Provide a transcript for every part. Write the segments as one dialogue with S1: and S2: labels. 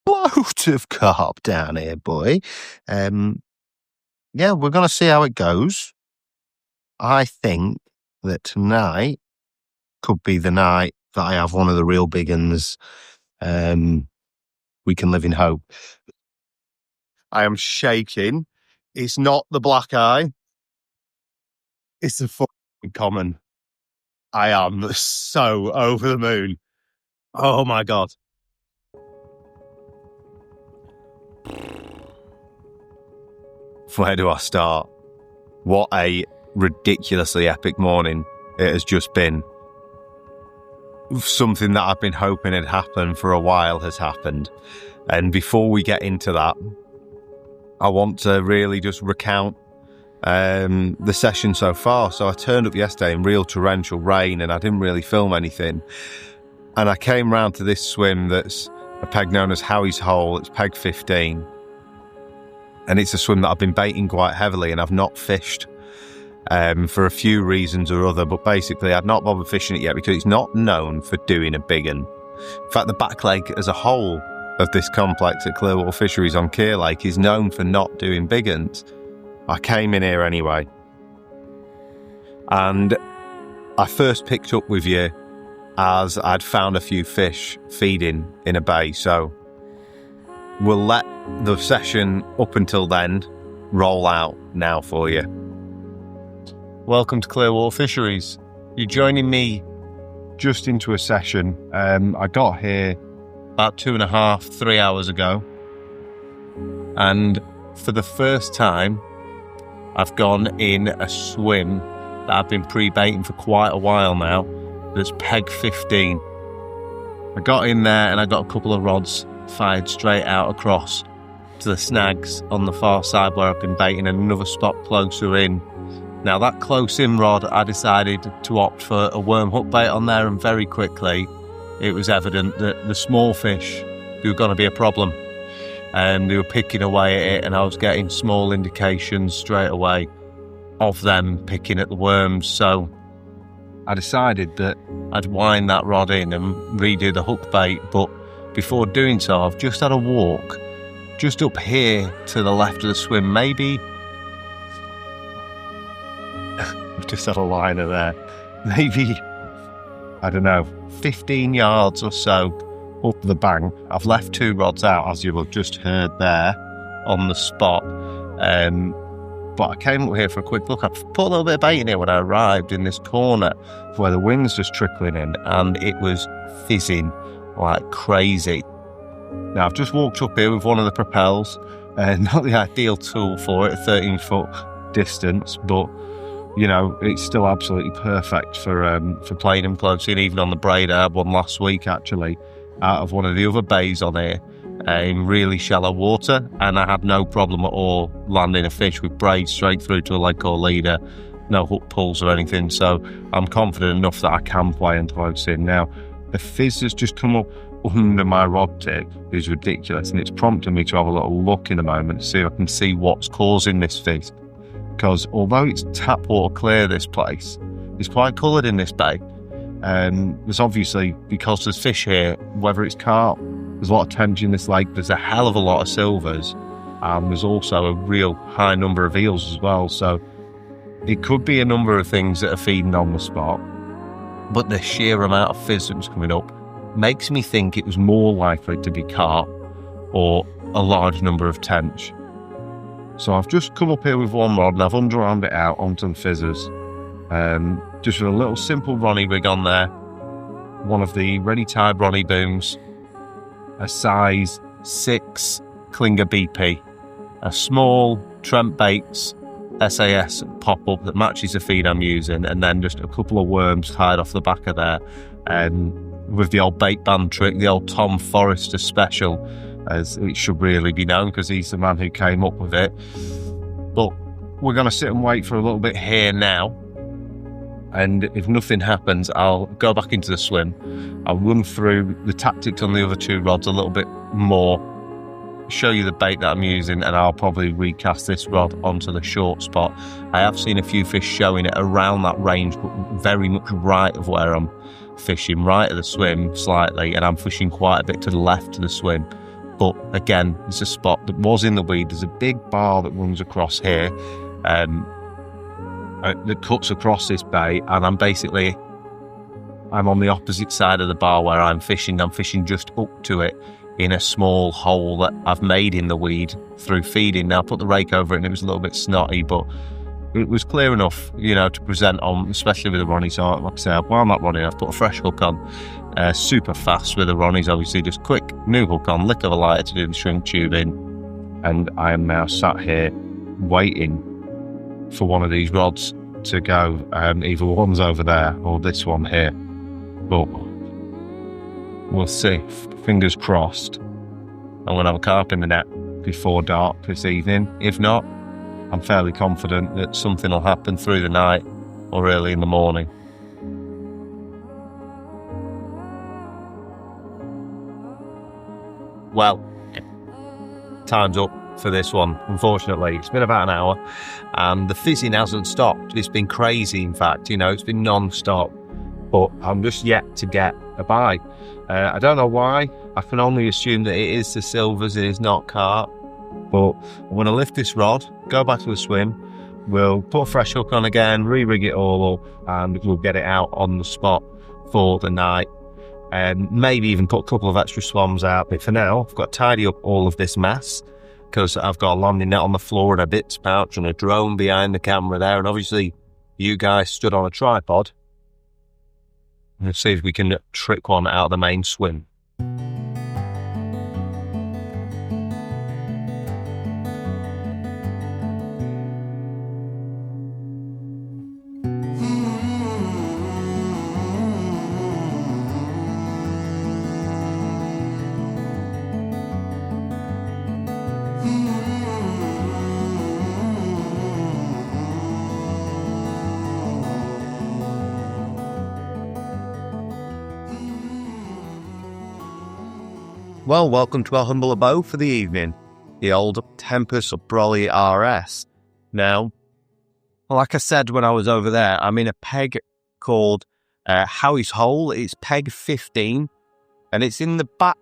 S1: boat of carp down here, boy. Yeah, we're going to see how it goes. I think that tonight could be the night that I have one of the real big uns. We can live in hope. I am shaking. It's not the black eye. It's the fucking common. I am so over the moon. Oh my God. Where do I start? What a ridiculously epic morning it has just been. Something that I've been hoping had happened for a while has happened. And before we get into that, I want to really just recount the session so far. So I turned up yesterday in real torrential rain and I didn't really film anything. And I came round to this swim that's a peg known as Howie's Hole. It's peg 15. And it's a swim that I've been baiting quite heavily and I've not fished for a few reasons or other. But basically, I'd not bothered fishing it yet because it's not known for doing a big un. In fact, the back leg as a whole of this complex at Water Fisheries on Keir Lake is known for not doing big uns. I came in here anyway. And I first picked up with you as I'd found a few fish feeding in a bay. So we'll let the session up until then roll out now for you. Welcome to Water Fisheries. You're joining me just into a session. I got here about 2.5, 3 hours ago. And for the first time, I've gone in a swim that I've been pre-baiting for quite a while now. That's peg 15. I got in there and I got a couple of rods fired straight out across to the snags on the far side where I've been baiting, and another spot closer in. Now that close in rod, I decided to opt for a worm hook bait on there, and very quickly it was evident that the small fish were going to be a problem. They were picking away at it, and I was getting small indications straight away of them picking at the worms. So I decided that I'd wind that rod in and redo the hook bait. But before doing so, I've just had a walk just up here to the left of the swim. Maybe I've just had a liner there. Maybe, I don't know, 15 yards or so up the bank. I've left 2 rods out, as you have just heard there on the spot. But I came up here for a quick look. I put a little bit of bait in here when I arrived in this corner where the wind's just trickling in, and it was fizzing like crazy. Now, I've just walked up here with one of the propels, not the ideal tool for it, a 13-foot distance, but you know, it's still absolutely perfect for playing and closing. Even on the braid, I had one last week actually out of one of the other bays on here in really shallow water, and I had no problem at all landing a fish with braid straight through to a leg or leader, no hook pulls or anything. So I'm confident enough that I can play and close in. Now, the fizz has just come up under my rod tip is ridiculous, and it's prompting me to have a little look in a moment to see if I can see what's causing this fizz. Because although it's tap water clear, this place, it's quite coloured in this bay. There's obviously, because there's fish here, whether it's carp, there's a lot of tension in this lake, there's a hell of a lot of silvers, and there's also a real high number of eels as well. So it could be a number of things that are feeding on the spot, but the sheer amount of fizz that was coming up makes me think it was more likely to be carp or a large number of tench. So I've just come up here with one rod and I've underarmed it out onto the fizzers. Just with a little simple Ronnie rig on there. One of the ready-tied Ronnie booms. A size 6 Klinger BP. A small Trent Bates SAS pop-up that matches the feed I'm using. And then just a couple of worms tied off the back of there. With the old bait band trick, the old Tom Forrester special, as it should really be known because he's the man who came up with it. But we're going to sit and wait for a little bit here now, and if nothing happens, I'll go back into the swim. I'll run through the tactics on the other 2 rods a little bit more, show you the bait that I'm using, and I'll probably recast this rod onto the short spot. I have seen a few fish showing it around that range, but very much right of where I'm fishing, right at the swim slightly, and I'm fishing quite a bit to the left of the swim. But again, there's a spot that was in the weed. There's a big bar that runs across here that cuts across this bay, and I'm on the opposite side of the bar where I'm fishing. I'm fishing just up to it in a small hole that I've made in the weed through feeding. Now, I put the rake over it and it was a little bit snotty, but it was clear enough, to present on, especially with the Ronnie. So, like I said, while I'm not running, I've put a fresh hook on, super fast with the Ronnies, obviously, just quick, new hook on, lick of a lighter to do the shrink tubing, and I am now sat here waiting for one of these rods to go. Either one's over there or this one here, but we'll see. Fingers crossed. I'm going to have a carp in the net before dark this evening. If not, I'm fairly confident that something will happen through the night or early in the morning. Well, time's up for this one, unfortunately. It's been about an hour and the fizzing hasn't stopped. It's been crazy, in fact, it's been non-stop, but I'm just yet to get a bite. I don't know why. I can only assume that it is the silvers, it is not carp. But I'm going to lift this rod, go back to the swim, we'll put a fresh hook on again, re-rig it all up, and we'll get it out on the spot for the night. And maybe even put a couple of extra swans out. But for now, I've got to tidy up all of this mess, because I've got a landing net on the floor and a bits pouch and a drone behind the camera there. And obviously, you guys stood on a tripod. Let's see if we can trick one out of the main swim. Well, welcome to our humble abode for the evening, the old Tempest Brolly RS. Now, like I said when I was over there, I'm in a peg called Howie's Hole. It's peg 15, and it's in the back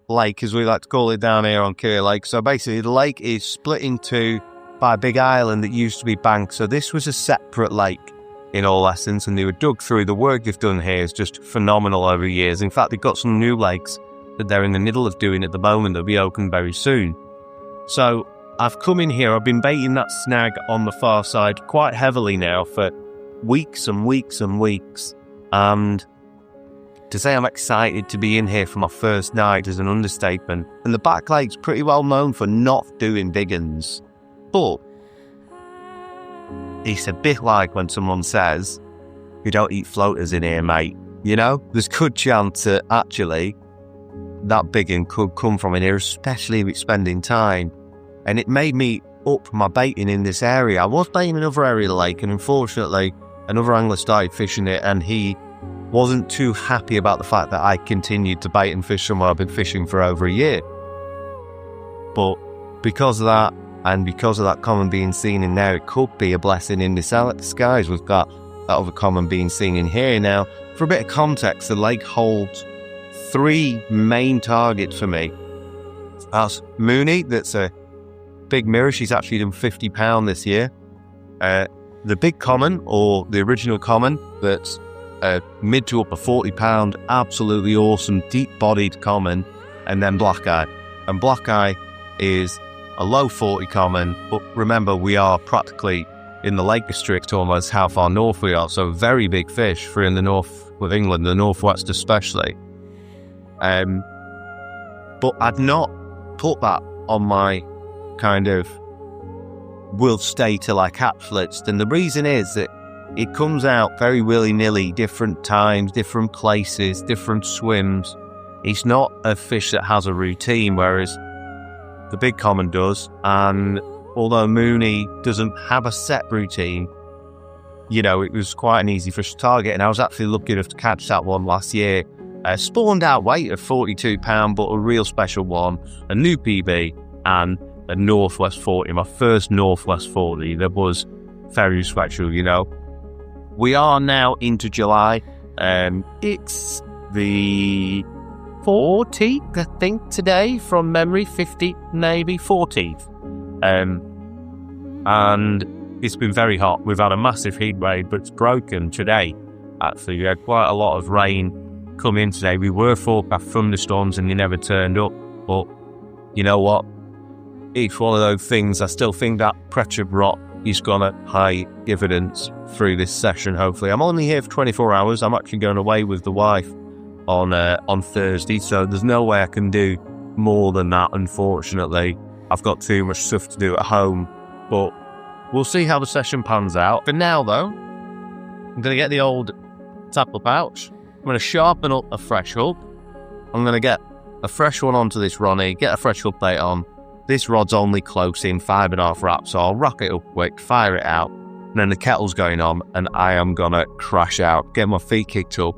S1: lake, as we like to call it down here on Keir Lake. So basically, the lake is split in two by a big island that used to be banked. So this was a separate lake in all essence, and they were dug through. The work they've done here is just phenomenal over the years. In fact, they've got some new lakes that they're in the middle of doing at the moment that'll be open very soon. So I've come in here, I've been baiting that snag on the far side quite heavily now for weeks and weeks and weeks. And to say I'm excited to be in here for my first night is an understatement. And the back lake's pretty well known for not doing big uns. But it's a bit like when someone says, "You don't eat floaters in here, mate." There's good chance that actually that big one could come from in here, especially if it's spending time. And it made me up my baiting in this area. I was baiting another area of the lake, and unfortunately another angler started fishing it, and he wasn't too happy about the fact that I continued to bait and fish somewhere I've been fishing for over a year. But because of that, and because of that common being seen in there, it could be a blessing in disguise. We've got that other common being seen in here. Now, for a bit of context, the lake holds three main targets for me. That's Mooney, that's a big mirror. She's actually done £50 this year. The big common, or the original common, that's mid to upper £40, absolutely awesome, deep-bodied common, and then black eye. And black eye is a low 40 common, but remember, we are practically in the Lake District, almost how far north we are, so very big fish for in the north of England, the northwest especially. But I'd not put that on my kind of will stay till I catch list, and the reason is that it comes out very willy-nilly, different times, different places, different swims. It's not a fish that has a routine, whereas the big common does. And although Mooney doesn't have a set routine, it was quite an easy fish to target, and I was actually lucky enough to catch that one last year. Spawned out weight of £42, but a real special one, a new PB, and a Northwest 40, my first Northwest 40 that was very special, We are now into July. It's the
S2: 40th, I think, today, from memory, 50, maybe 14th. And it's been very hot. We've had a massive heat wave, but it's broken today. Actually, we had quite a lot of rain come in today. We were forecast thunderstorms and they never turned up. But you know what? It's one of those things. I still think that pressure drop is going to pay dividends through this session, hopefully. I'm only here for 24 hours. I'm actually going away with the wife on Thursday, so there's no way I can do more than that, unfortunately. I've got too much stuff to do at home, but we'll see how the session pans out. For now, though, I'm going to get the old tackle pouch. I'm going to sharpen up a fresh hook. I'm going to get a fresh one onto this Ronnie, get a fresh hook plate on. This rod's only close in 5.5 wraps, so I'll rock it up quick, fire it out, and then the kettle's going on, and I am going to crash out, get my feet kicked up,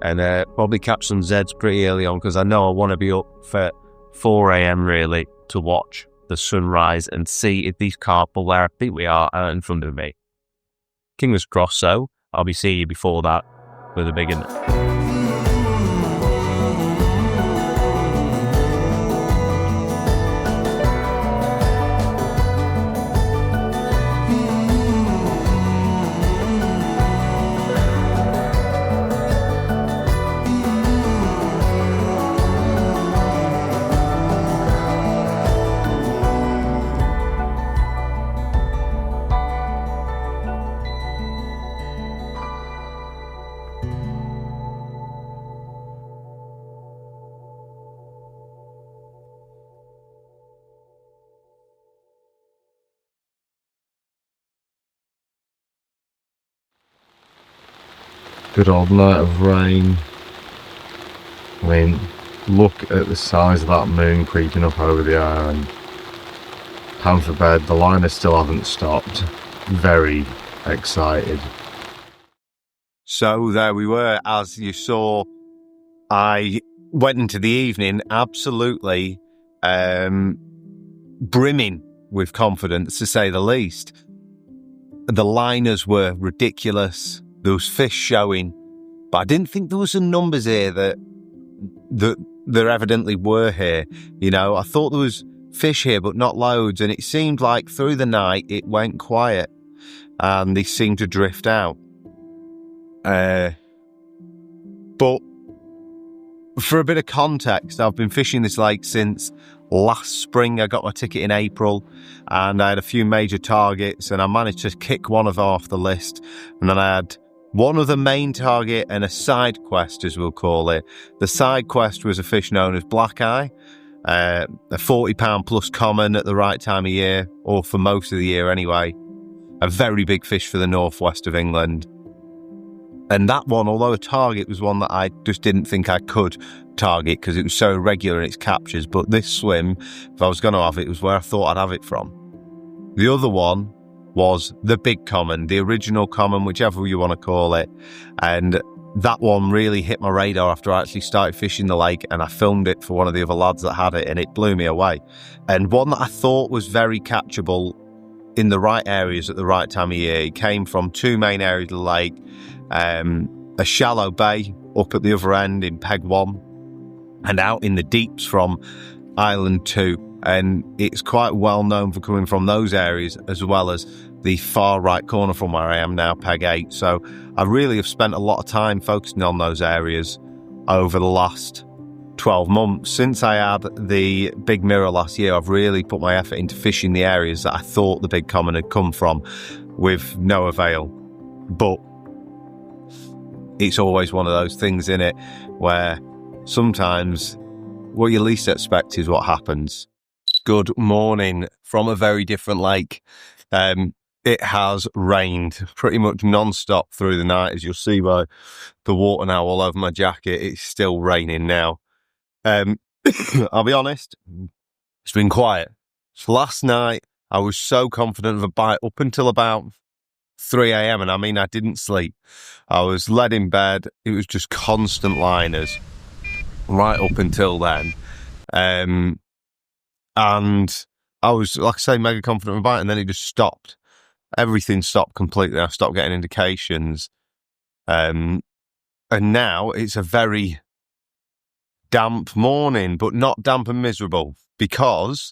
S2: and probably catch some Zeds pretty early on, because I know I want to be up for 4 a.m. really to watch the sunrise and see if these carp are where I think we are out in front of me. Fingers crossed, so I'll be seeing you before that with a big one.
S1: Good old night of rain. I mean, look at the size of that moon creeping up over the island. Time for bed. The liners still haven't stopped. Very excited. So there we were. As you saw, I went into the evening absolutely brimming with confidence, to say the least. The liners were ridiculous. There was fish showing, but I didn't think there was some numbers here that there evidently were here. You know, I thought there was fish here, but not loads, and it seemed like through the night it went quiet, and they seemed to drift out. But for a bit of context, I've been fishing this lake since last spring. I got my ticket in April, and I had a few major targets, and I managed to kick one of them off the list, and then I had one other main target and a side quest, as we'll call it. The side quest was a fish known as black eye, a £40 plus common at the right time of year, or for most of the year anyway. A very big fish for the northwest of England. And that one, although a target, was one that I just didn't think I could target because it was so irregular in its captures. But this swim, if I was going to have it, was where I thought I'd have it from. The other one was the big common, the original common, whichever you want to call it. And that one really hit my radar after I actually started fishing the lake, and I filmed it for one of the other lads that had it, and it blew me away. And one that I thought was very catchable in the right areas at the right time of year. It came from two main areas of the lake, a shallow bay up at the other end in Peg 1, and out in the deeps from Island 2. And it's quite well known for coming from those areas, as well as the far right corner from where I am now, Peg 8. So I really have spent a lot of time focusing on those areas over the last 12 months. Since I had the big mirror last year, I've really put my effort into fishing the areas that I thought the big common had come from, with no avail. But it's always one of those things, innit, where sometimes what you least expect is what happens. Good morning from a very different lake. It has rained pretty much non-stop through the night, as you'll see by the water now all over my jacket. It's still raining now. I'll be honest, it's been quiet. So last night, I was so confident of a bite up until about 3 a.m. And I mean, I didn't sleep. I was led in bed. It was just constant liners right up until then. And I was, like I say, mega confident of a bite, and then it just stopped. Everything stopped completely. I stopped getting indications. And now it's a very damp morning, but not damp and miserable, because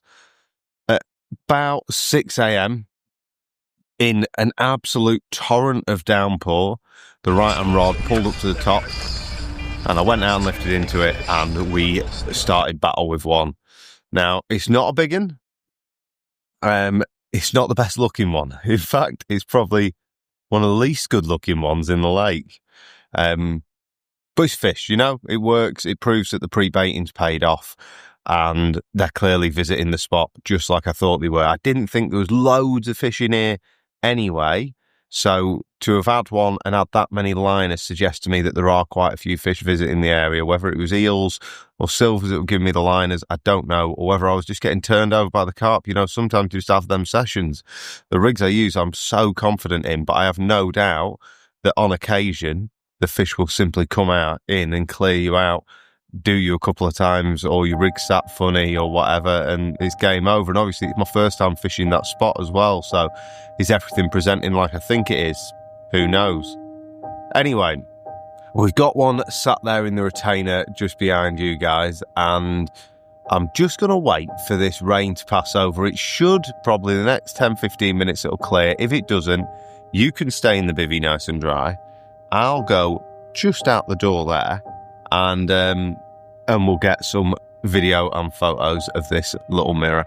S1: at about 6 a.m, in an absolute torrent of downpour, the right-hand rod pulled up to the top, and I went out and lifted into it, and we started battle with one. Now, it's not a big one. It's not the best looking one. In fact, it's probably one of the least good looking ones in the lake. But it's fish, you know, it works. It proves that the pre-baiting's paid off, and they're clearly visiting the spot just like I thought they were. I didn't think there was loads of fish in here anyway, so to have had one and had that many liners suggests to me that there are quite a few fish visiting the area. Whether it was eels or silvers that were giving me the liners, I don't know, or whether I was just getting turned over by the carp. You know, sometimes you just have them sessions. The rigs I use, I'm so confident in, but I have no doubt that on occasion, the fish will simply come out in and clear you out, do you a couple of times, or your rig sat funny or whatever, and it's game over. And obviously it's my first time fishing that spot as well, so is everything presenting like I think it is? Who knows? Anyway, we've got one sat there in the retainer just behind you guys, and I'm just going to wait for this rain to pass over. It should, probably the next 10-15 minutes it'll clear. If it doesn't, you can stay in the bivvy nice and dry. I'll go just out the door there, and we'll get some video and photos of this little mirror.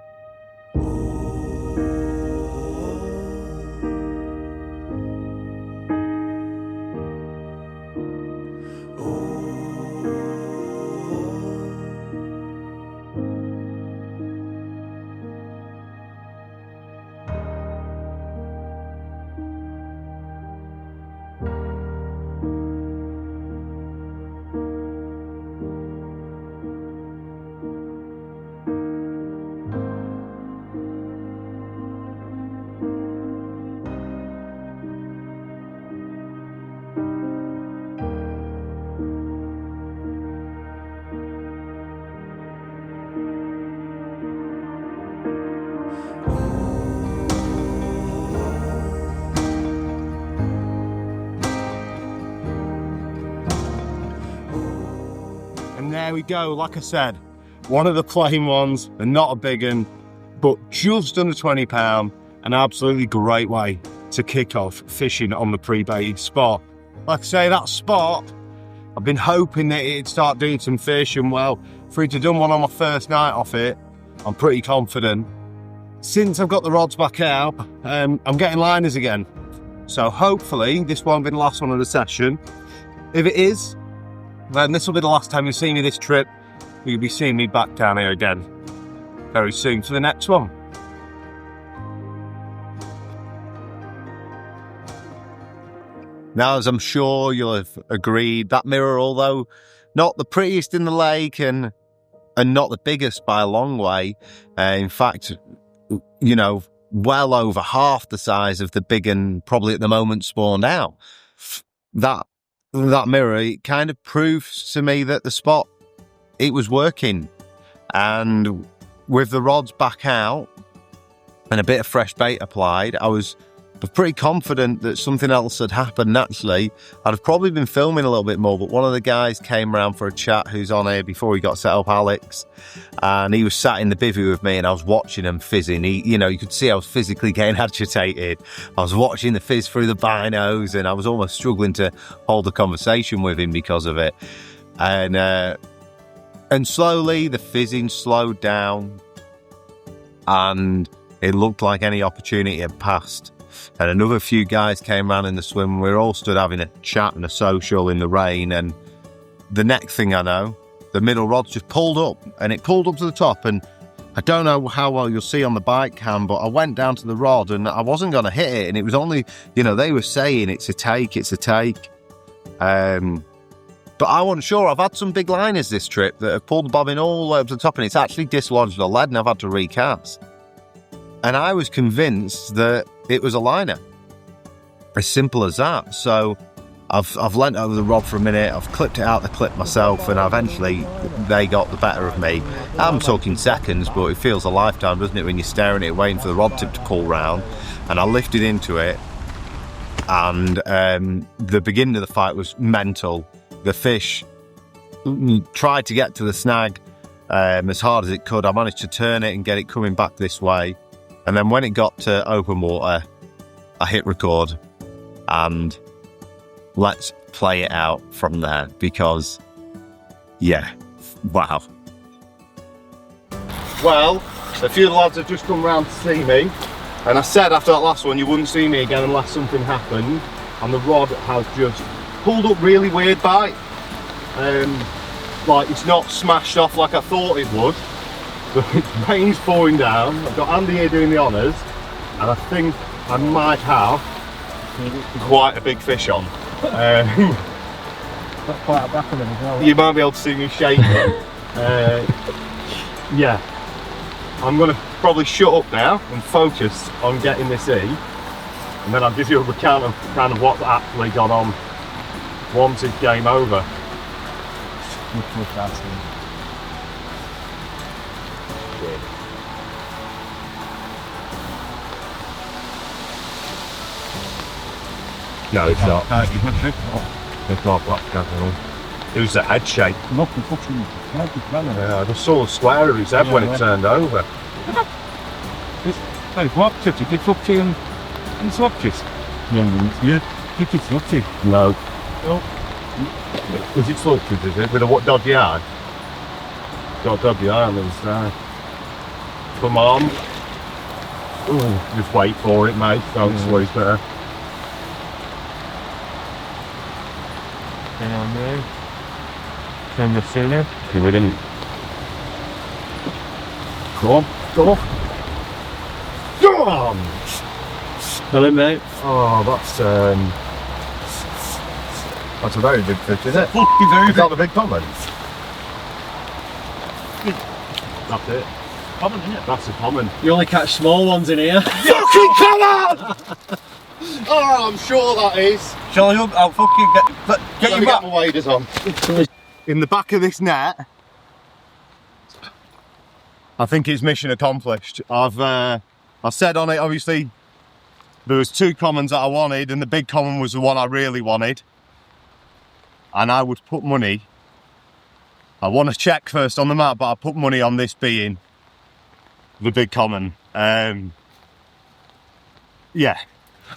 S1: There we go, like I said, one of the plain ones, and not a big one, but just under £20, an absolutely great way to kick off fishing on the pre-baited spot. Like I say, that spot, I've been hoping that it'd start doing some fish, and well, for it to done one on my first night off it, I'm pretty confident. Since I've got the rods back out, I'm getting liners again. So hopefully this won't be the last one of the session. If it is, then this will be the last time you see me this trip. You'll be seeing me back down here again very soon for the next one. Now, as I'm sure you'll have agreed, that mirror, although not the prettiest in the lake and not the biggest by a long way, in fact, you know, well over half the size of the big and probably at the moment spawned out, that mirror, it kind of proves to me that the spot, it was working. And with the rods back out and a bit of fresh bait applied, I was pretty confident that something else had happened naturally. I'd have probably been filming a little bit more, but one of the guys came around for a chat who's on here before he got set up, Alex, and he was sat in the bivvy with me, and I was watching him fizzing. You could see I was physically getting agitated. I was watching the fizz through the binos, and I was almost struggling to hold a conversation with him because of it. And slowly the fizzing slowed down, and it looked like any opportunity had passed. And another few guys came around in the swim. We were all stood having a chat and a social in the rain, and the next thing I know, the middle rod's just pulled up, and it pulled up to the top, and I don't know how well you'll see on the bike cam, but I went down to the rod and I wasn't going to hit it, and it was only, they were saying it's a take. But I wasn't sure. I've had some big liners this trip that have pulled the bobbin all the way up to the top, and it's actually dislodged the lead, and I've had to recast. And I was convinced that it was a liner. As simple as that. So I've leant over the rod for a minute, I've clipped it out the clip myself, and eventually they got the better of me. I'm talking seconds, but it feels a lifetime, doesn't it, when you're staring at it, waiting for the rod tip to pull round. And I lifted into it, and the beginning of the fight was mental. The fish tried to get to the snag as hard as it could. I managed to turn it and get it coming back this way. And then when it got to open water, I hit record. And let's play it out from there because, yeah, wow. Well, a few of the lads have just come round to see me. And I said after that last one, you wouldn't see me again unless something happened. And the rod has just pulled up really weird bite. Like it's not smashed off like I thought it would. The rain's pouring down. I've got Andy here doing the honours. And I think I might have quite a big fish on.
S3: Got quite a back of them as well.
S1: You might be able to see me shaking. Yeah. I'm going to probably shut up now and focus on getting this in, and then I'll give you a recount of kind of what's actually gone on once it's game over. No, it's not. It's not black cat at all. It was the head shape. Yeah, I just saw the square of his head when it turned over. No. Was it swapted, is it? With a what dodgy eye? Got a dodgy eye on the other side. Come on. Ooh, just wait for it, mate. Don't sleep there.
S3: Down there. Turn the cylinder.
S1: We didn't. Go on, go on. Go on!
S3: Tell him, mate.
S1: Oh, that's a very big fish, is it? Is that the big common? That's it.
S3: Common, isn't it?
S1: That's a common.
S3: You only catch small ones in here.
S1: Fucking come on! Oh, I'm sure that is. Shall I? I'll fucking get your back. Get my waders on. In the back of this net, I think it's mission accomplished. I said on it, obviously, there was two commons that I wanted, and the big common was the one I really wanted. And I would put money. I want to check first on the map, but I put money on this being the big common. Yeah.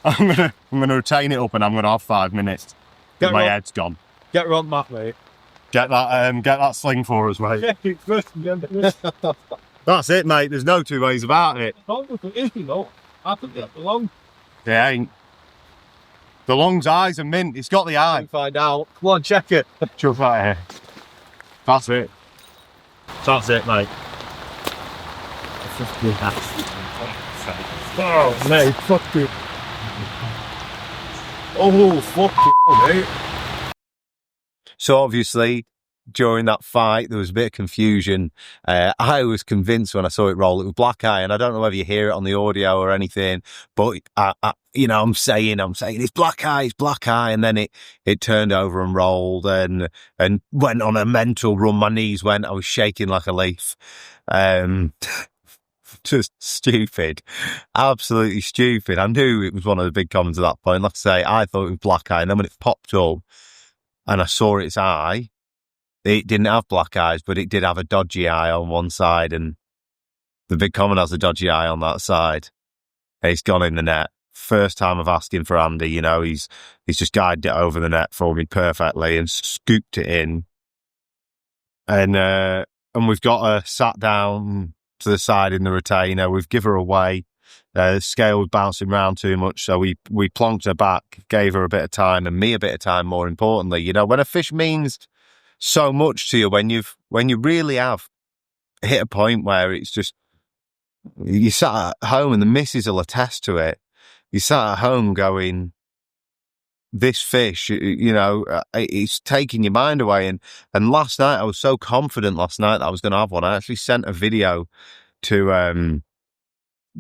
S1: I'm gonna retain it up, and I'm gonna have 5 minutes. My head's gone.
S3: Get her on map, mate.
S1: Get that sling for us, mate. That's it, mate. There's no two ways about it.
S3: I think that belongs.
S1: It ain't. The long's eyes are mint. It's got the eye.
S3: Find out. Come on, check it.
S1: Just right here. That's it. That's it, mate.
S3: Oh, mate, fuck you.
S1: Oh, fuck you, mate. So obviously, during that fight, there was a bit of confusion. I was convinced when I saw it roll, it was black eye, and I don't know whether you hear it on the audio or anything, but I'm saying it's black eye, and then it turned over and rolled and went on a mental run. My knees went. I was shaking like a leaf. Just stupid, absolutely stupid. I knew it was one of the big commons at that point. Like I say, I thought it was black eye, and then when it popped up and I saw its eye, it didn't have black eyes, but it did have a dodgy eye on one side, and the big common has a dodgy eye on that side. It's gone in the net. First time I've asked him for Andy, he's just guided it over the net for me perfectly and scooped it in. And we've got her sat down to the side in the retainer. We've given her away. The scale was bouncing around too much, so we plonked her back, gave her a bit of time, and me a bit of time, more importantly. When a fish means so much to you, when you really have hit a point where it's just, you sat at home, and the missus will attest to it, you sat at home going, this fish, it's taking your mind away. And last night, I was so confident last night that I was going to have one. I actually sent a video to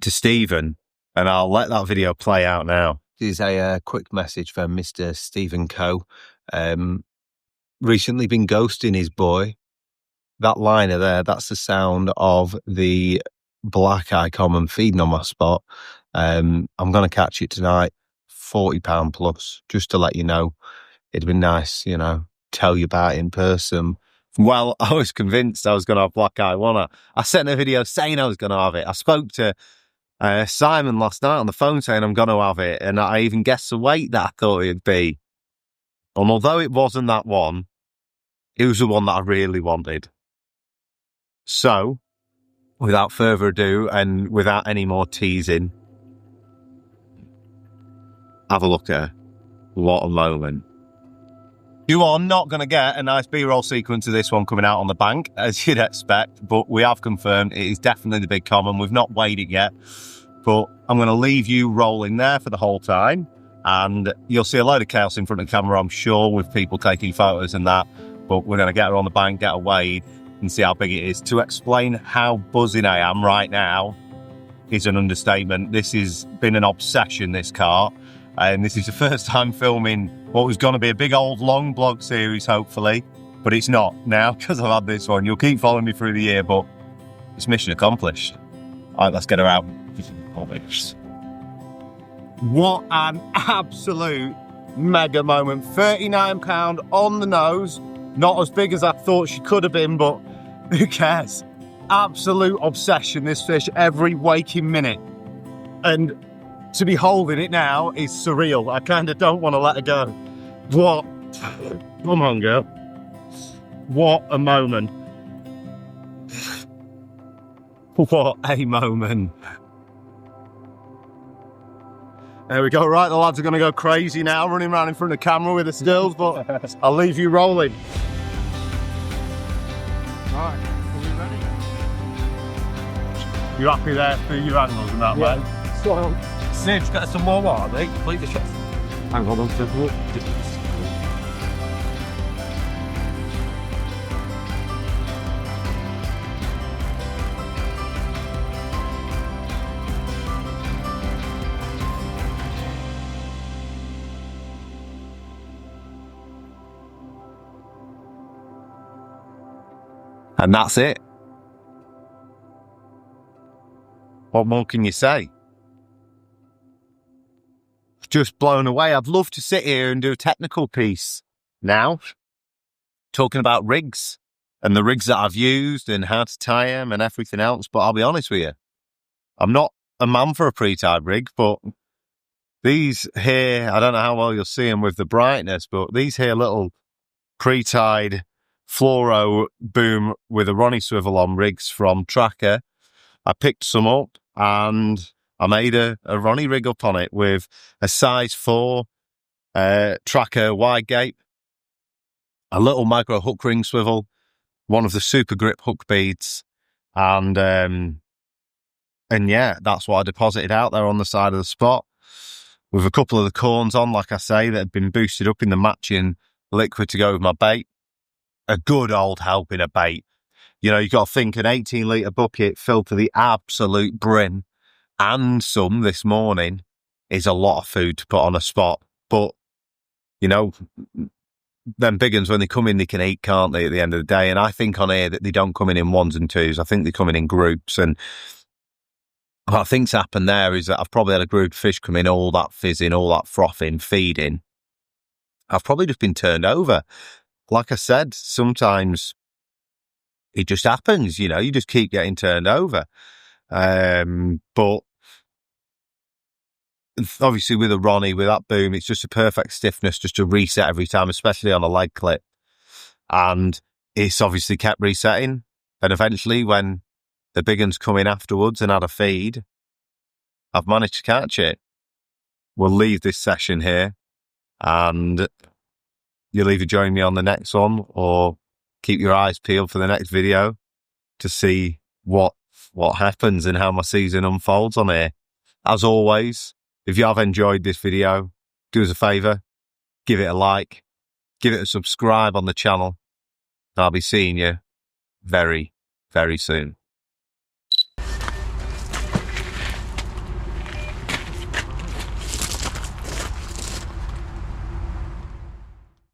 S1: Stephen, and I'll let that video play out now. This is a quick message from Mr. Stephen Coe. Recently been ghosting his boy. That liner there, that's the sound of the black eye common feeding on my spot. I'm going to catch it tonight, £40 plus, just to let you know. It'd be nice, tell you about it in person. Well, I was convinced I was going to have black eye, wasn't I? I sent a video saying I was going to have it. I spoke to Simon last night on the phone saying I'm going to have it, and I even guessed the weight that I thought it'd be. And although it wasn't that one, it was the one that I really wanted. So, without further ado, and without any more teasing, have a look at her. What a moment. You are not going to get a nice B-roll sequence of this one coming out on the bank, as you'd expect, but we have confirmed it is definitely the big common. We've not weighed it yet, but I'm going to leave you rolling there for the whole time, and you'll see a load of chaos in front of the camera, I'm sure, with people taking photos and that, but we're going to get her on the bank, get her weighed, and see how big it is. To explain how buzzing I am right now is an understatement. This has been an obsession, this car. And this is the first time filming what was going to be a big old long vlog series, hopefully. But it's not now because I've had this one. You'll keep following me through the year, but it's mission accomplished. All right, let's get her out. What an absolute mega moment. £39 on the nose. Not as big as I thought she could have been, but who cares? Absolute obsession, this fish, every waking minute. And to be holding it now is surreal. I kind of don't want to let her go. What? Come on, girl. What a moment. What a moment. There we go. Right, the lads are going to go crazy now, running around in front of the camera with the stills, but I'll leave you rolling. Right, are we ready? You happy there for your angles and that, mate? So,
S3: Sid's got some more water, mate. Please the chef.
S1: hang on, and that's it. What more can you say? Just blown away. I'd love to sit here and do a technical piece now, talking about rigs and the rigs that I've used and how to tie them and everything else. But I'll be honest with you, I'm not a man for a pre-tied rig, but these here, I don't know how well you'll see them with the brightness, but these here little pre-tied fluoro boom with a Ronnie swivel on rigs from Trakker, I picked some up and I made a Ronnie rig up on it with a size 4 Trakker wide gape, a little micro hook ring swivel, one of the super grip hook beads, and yeah, that's what I deposited out there on the side of the spot with a couple of the corns on, like I say, that had been boosted up in the matching liquid to go with my bait. A good old helping of bait. You know, you've got to think an 18-litre bucket filled to the absolute brim and some this morning is a lot of food to put on a spot. But, you know, them big ones, when they come in, they can eat, can't they, at the end of the day? And I think on here that they don't come in ones and twos. I think they come in groups. And what I think's happened there is that I've probably had a group of fish come in, all that fizzing, all that frothing, feeding. I've probably just been turned over. Like I said, sometimes it just happens, you know, you just keep getting turned over. But obviously with a Ronnie, with that boom, it's just a perfect stiffness just to reset every time, especially on a leg clip. And it's obviously kept resetting. And eventually when the big ones come in afterwards and had a feed, I've managed to catch it. We'll leave this session here and you'll either join me on the next one or keep your eyes peeled for the next video to see what happens and how my season unfolds on here. As always, if you have enjoyed this video, do us a favour, give it a like, give it a subscribe on the channel, and I'll be seeing you very, very soon.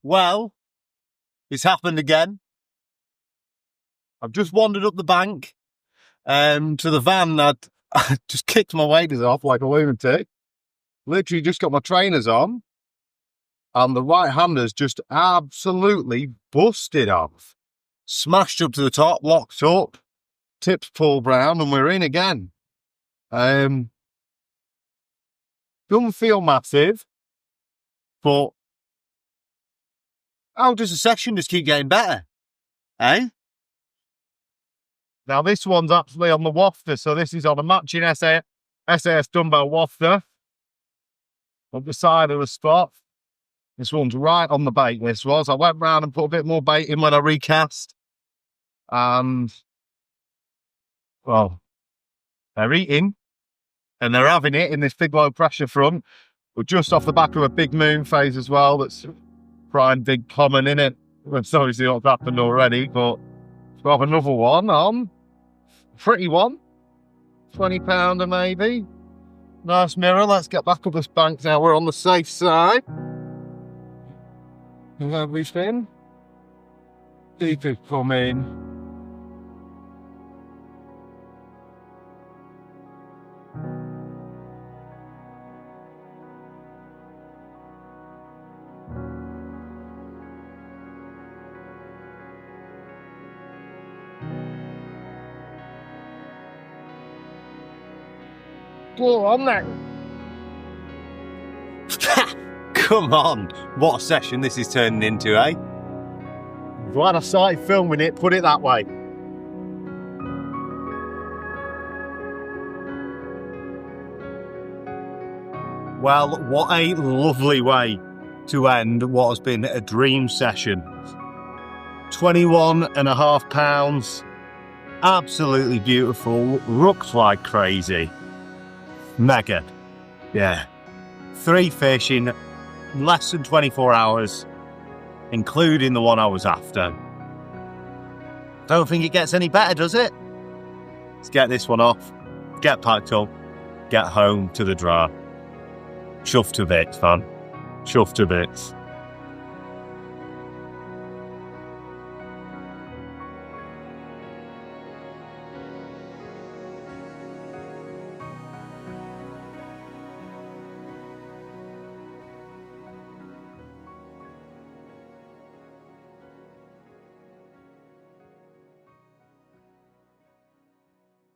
S1: Well, it's happened again. I've just wandered up the bank to the van. I just kicked my waders off like a lunatic. Literally just got my trainers on. And the right-hander's just absolutely busted off. smashed up to the top, locked up, tips pulled round, and we're in again. Doesn't feel massive, but how does the session just keep getting better? Eh? Now this one's actually on the wafter, so this is on a matching SAS dumbbell wafter up the side of the spot. This one's right on the bait, this was. I went round and put a bit more bait in when I recast. And, well, they're eating and they're having it in this big low pressure front. We're just off the back of a big moon phase as well that's prime big common in it. I'm sorry to see what's happened already, but we'll have another one on. Pretty one. 20 pounder maybe. Nice mirror. Let's get back up this bank now. We're on the safe side. Where we've been. Deep is coming. Go on then. Come on, what a session this is turning into, eh? Glad I started filming it, put it that way. Well, what a lovely way to end what has been a dream session. 21.5 pounds, absolutely beautiful, rooked like crazy. Mega, yeah. 3 fish in less than 24 hours, including the one I was after. Don't think it gets any better, does it? Let's get this one off, get packed up, get home to the draw. Chuffed to bits, man. Chuffed to bits.